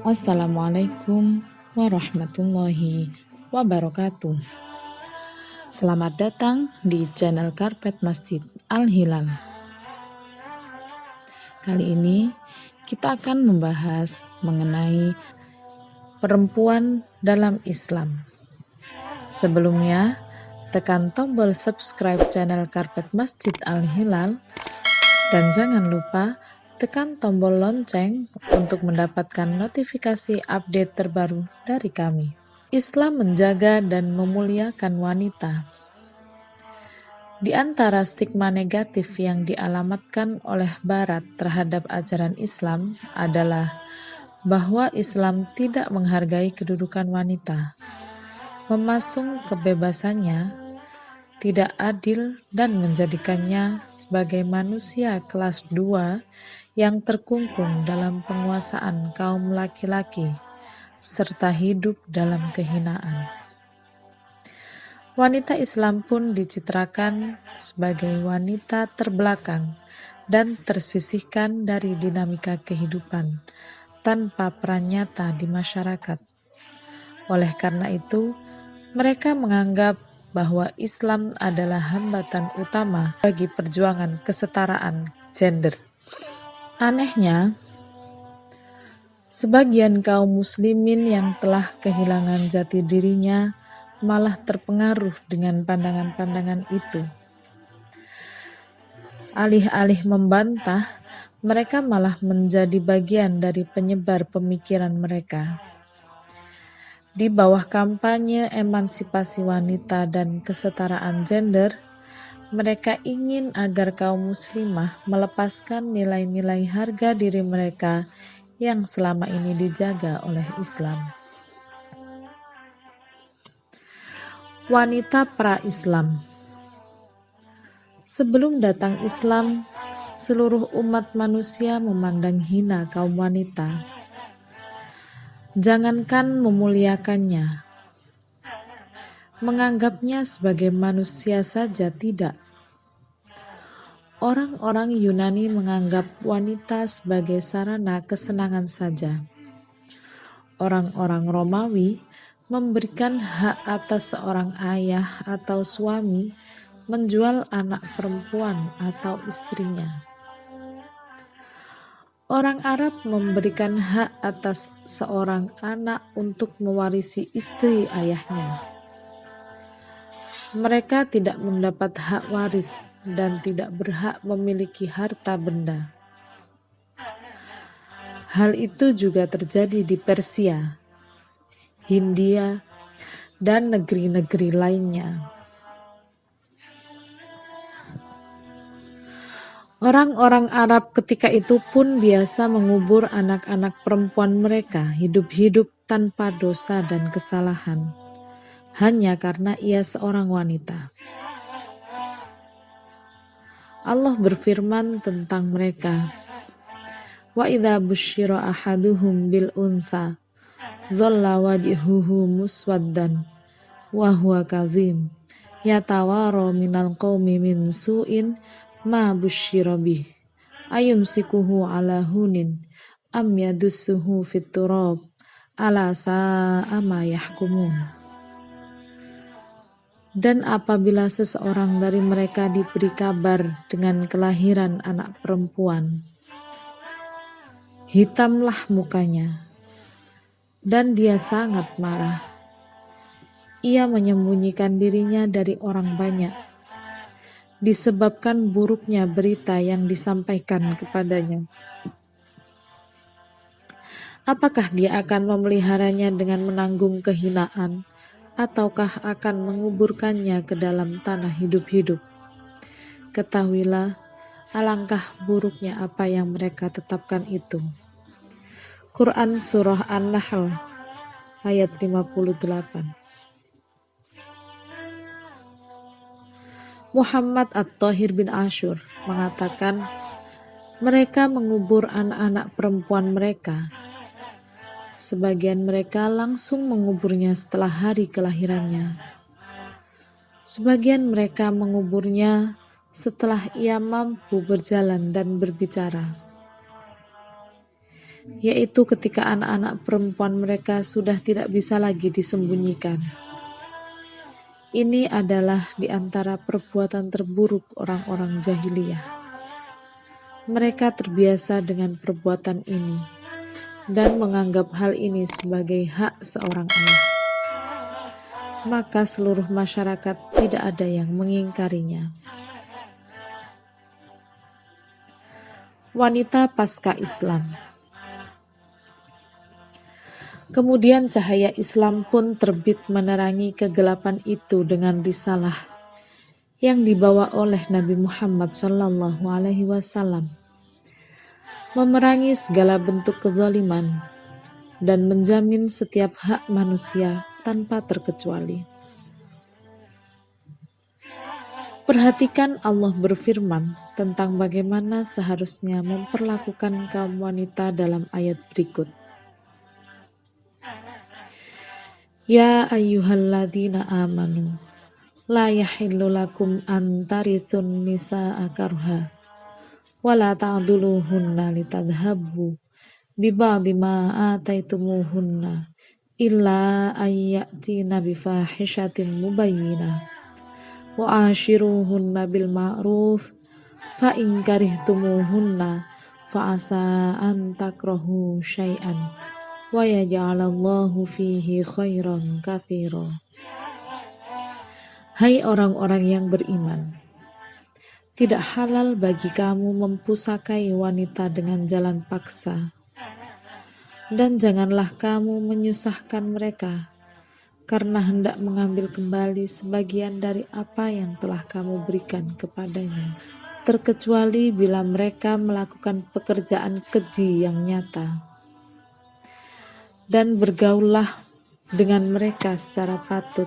Assalamualaikum warahmatullahi wabarakatuh. Selamat datang di channel Karpet Masjid Al-Hilal. Kali ini kita akan membahas mengenai perempuan dalam Islam. Sebelumnya, tekan tombol subscribe channel Karpet Masjid Al-Hilal dan jangan lupa tekan tombol lonceng untuk mendapatkan notifikasi update terbaru dari kami. Islam menjaga dan memuliakan wanita. Di antara stigma negatif yang dialamatkan oleh Barat terhadap ajaran Islam adalah bahwa Islam tidak menghargai kedudukan wanita, memasung kebebasannya, tidak adil, dan menjadikannya sebagai manusia kelas 2 yang terkungkung dalam penguasaan kaum laki-laki, serta hidup dalam kehinaan. Wanita Islam pun dicitrakan sebagai wanita terbelakang dan tersisihkan dari dinamika kehidupan, tanpa peran nyata di masyarakat. Oleh karena itu, mereka menganggap bahwa Islam adalah hambatan utama bagi perjuangan kesetaraan gender. Anehnya, sebagian kaum muslimin yang telah kehilangan jati dirinya malah terpengaruh dengan pandangan-pandangan itu. Alih-alih membantah, mereka malah menjadi bagian dari penyebar pemikiran mereka. Di bawah kampanye emansipasi wanita dan kesetaraan gender, mereka ingin agar kaum muslimah melepaskan nilai-nilai harga diri mereka yang selama ini dijaga oleh Islam. Wanita pra-Islam. Sebelum datang Islam, seluruh umat manusia memandang hina kaum wanita. Jangankan memuliakannya, menganggapnya sebagai manusia saja tidak. Orang-orang Yunani menganggap wanita sebagai sarana kesenangan saja. Orang-orang Romawi memberikan hak atas seorang ayah atau suami menjual anak perempuan atau istrinya. Orang Arab memberikan hak atas seorang anak untuk mewarisi istri ayahnya. Mereka tidak mendapat hak waris dan tidak berhak memiliki harta benda. Hal itu juga terjadi di Persia, Hindia, dan negeri-negeri lainnya. Orang-orang Arab ketika itu pun biasa mengubur anak-anak perempuan mereka hidup-hidup tanpa dosa dan kesalahan, hanya karena ia seorang wanita. Allah berfirman tentang mereka, wa idza busyira ahaduhum bil unsa dhalla wajhuhu muswaddan wa huwa kazim yatawara minal qaumi min su'in ma busyira bih ayumsikuhu ala hunin am yadussuhu fit turab ala sa'a ma yahkumun. Dan apabila seseorang dari mereka diberi kabar dengan kelahiran anak perempuan, hitamlah mukanya, dan dia sangat marah. Ia menyembunyikan dirinya dari orang banyak, disebabkan buruknya berita yang disampaikan kepadanya. Apakah dia akan memeliharanya dengan menanggung kehinaan, ataukah akan menguburkannya ke dalam tanah hidup-hidup? Ketahuilah, alangkah buruknya apa yang mereka tetapkan itu. Quran Surah An-Nahl ayat 58. Muhammad At-Thahir bin Ashur mengatakan, mereka mengubur anak-anak perempuan mereka. Sebagian mereka langsung menguburnya setelah hari kelahirannya. Sebagian mereka menguburnya setelah ia mampu berjalan dan berbicara. yaitu ketika anak-anak perempuan mereka sudah tidak bisa lagi disembunyikan. Ini adalah di antara perbuatan terburuk orang-orang jahiliyah. Mereka terbiasa dengan perbuatan ini dan menganggap hal ini sebagai hak seorang ayah. Maka seluruh masyarakat tidak ada yang mengingkarinya. Wanita pasca Islam. Kemudian cahaya Islam pun terbit menerangi kegelapan itu dengan risalah yang dibawa oleh Nabi Muhammad SAW, memerangi segala bentuk kezaliman dan menjamin setiap hak manusia tanpa terkecuali. Perhatikan Allah berfirman tentang bagaimana seharusnya memperlakukan kaum wanita dalam ayat berikut. Ya ayyuhalladzina amanu la yahillu lakum an tarithun nisaa karha wa la ta'duluhunna litadhhabu bi ba'di ma ataitumuhunna illa ayyatina bi fahishatin mubayyinah wa ashiruhunna bil ma'ruf fa in karihtumuhunna fa asa an takrahu syai'an wa yaj'alallahu fihi khairan katsira. Hai orang-orang yang beriman, tidak halal bagi kamu mempusakai wanita dengan jalan paksa, dan janganlah kamu menyusahkan mereka karena hendak mengambil kembali sebagian dari apa yang telah kamu berikan kepadanya, terkecuali bila mereka melakukan pekerjaan keji yang nyata. Dan bergaullah dengan mereka secara patut.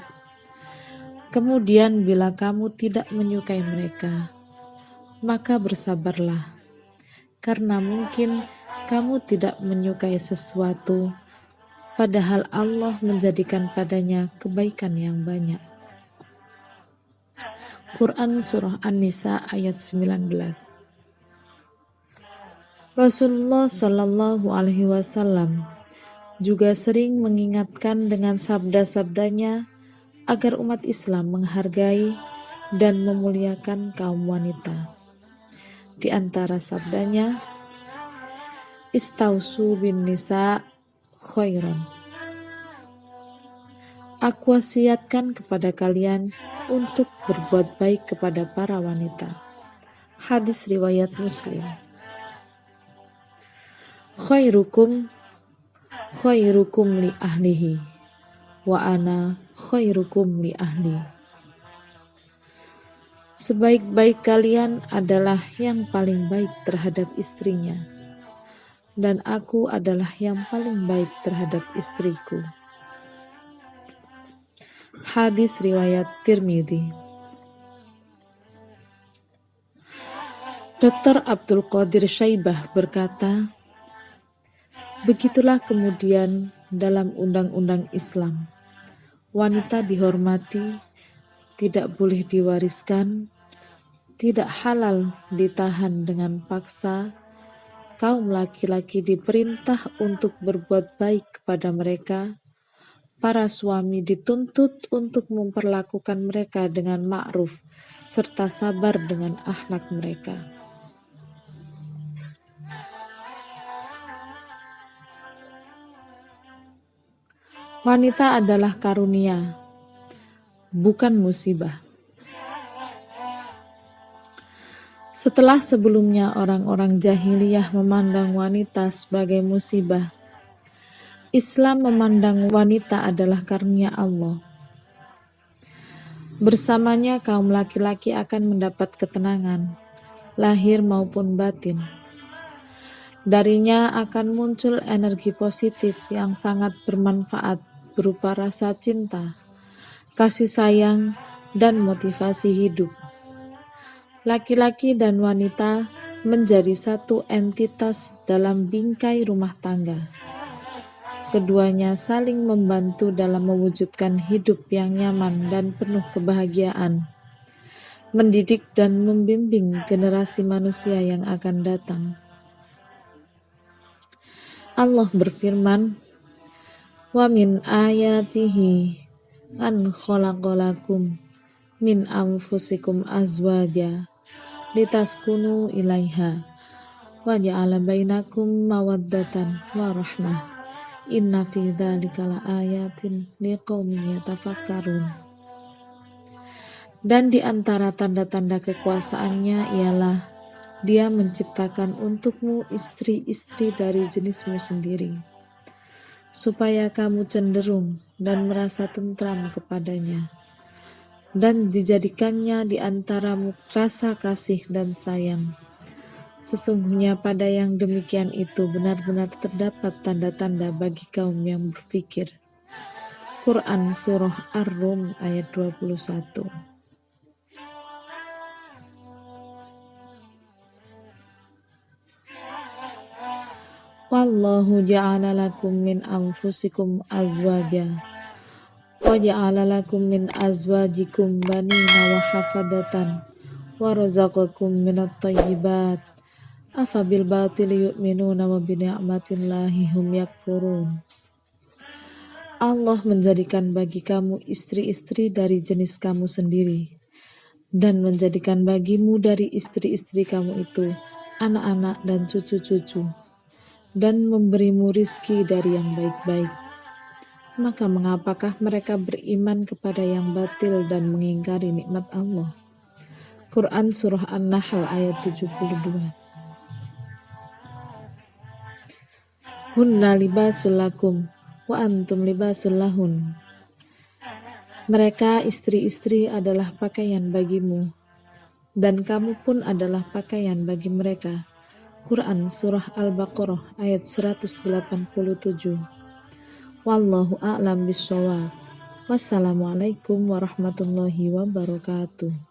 Kemudian bila kamu tidak menyukai mereka, maka bersabarlah, karena mungkin kamu tidak menyukai sesuatu padahal Allah menjadikan padanya kebaikan yang banyak. Quran Surah An-Nisa ayat 19. Rasulullah Shallallahu Alaihi Wasallam juga sering mengingatkan dengan sabda-sabdanya agar umat Islam menghargai dan memuliakan kaum wanita. Di antara sabdanya, Istausu bin nisa khairan. Aku wasiatkan kepada kalian untuk berbuat baik kepada para wanita. Hadis riwayat Muslim. Khairukum li ahlihi wa ana khairukum li ahli. Sebaik-baik kalian adalah yang paling baik terhadap istrinya, dan aku adalah yang paling baik terhadap istriku. Hadis riwayat Tirmidzi. Dr. Abdul Qadir Syaibah berkata, begitulah kemudian dalam undang-undang Islam, wanita dihormati, tidak boleh diwariskan, tidak halal ditahan dengan paksa. Kaum laki-laki diperintah untuk berbuat baik kepada mereka. Para suami dituntut untuk memperlakukan mereka dengan ma'ruf serta sabar dengan akhlak mereka. Wanita adalah karunia, bukan musibah. Setelah sebelumnya orang-orang jahiliyah memandang wanita sebagai musibah, Islam memandang wanita adalah karunia Allah. Bersamanya kaum laki-laki akan mendapat ketenangan, lahir maupun batin. Darinya akan muncul energi positif yang sangat bermanfaat berupa rasa cinta, kasih sayang, dan motivasi hidup. Laki-laki dan wanita menjadi satu entitas dalam bingkai rumah tangga. Keduanya saling membantu dalam mewujudkan hidup yang nyaman dan penuh kebahagiaan, mendidik dan membimbing generasi manusia yang akan datang. Allah berfirman, wa min ayatihi an khalaqalakum min anfusikum azwaja litaskunu ilaiha wa ja'ala bainakum mawaddatan wa rahmah inna fi dzalika laayatin liqaumin yatafakkarun. Dan di antara tanda-tanda kekuasaannya ialah Dia menciptakan untukmu istri-istri dari jenismu sendiri, supaya kamu cenderung dan merasa tentram kepadanya, dan dijadikannya di antaramu rasa kasih dan sayang. Sesungguhnya pada yang demikian itu benar-benar terdapat tanda-tanda bagi kaum yang berfikir. Quran Surah Ar-Rum ayat 21. Wallahu ja'ala lakum min anfusikum azwaja wa ja'ala lakum min azwajikum banina wa hafadatan wa razaqakum minat thayyibat afabil batili yu'minuna wa bi ni'matillahi hum yakfurun. Allah menjadikan bagi kamu istri-istri dari jenis kamu sendiri, dan menjadikan bagimu dari istri-istri kamu itu anak-anak dan cucu-cucu, dan memberimu rizki dari yang baik-baik. Maka mengapakah mereka beriman kepada yang batil dan mengingkari nikmat Allah? Quran Surah An-Nahl ayat 72. Hunna libasul lakum wa antum libasul lahun. Mereka istri-istri adalah pakaian bagimu, dan kamu pun adalah pakaian bagi mereka. Quran Surah Al-Baqarah ayat 187. Wallahu a'lam bishawab. Wassalamualaikum warahmatullahi wabarakatuh.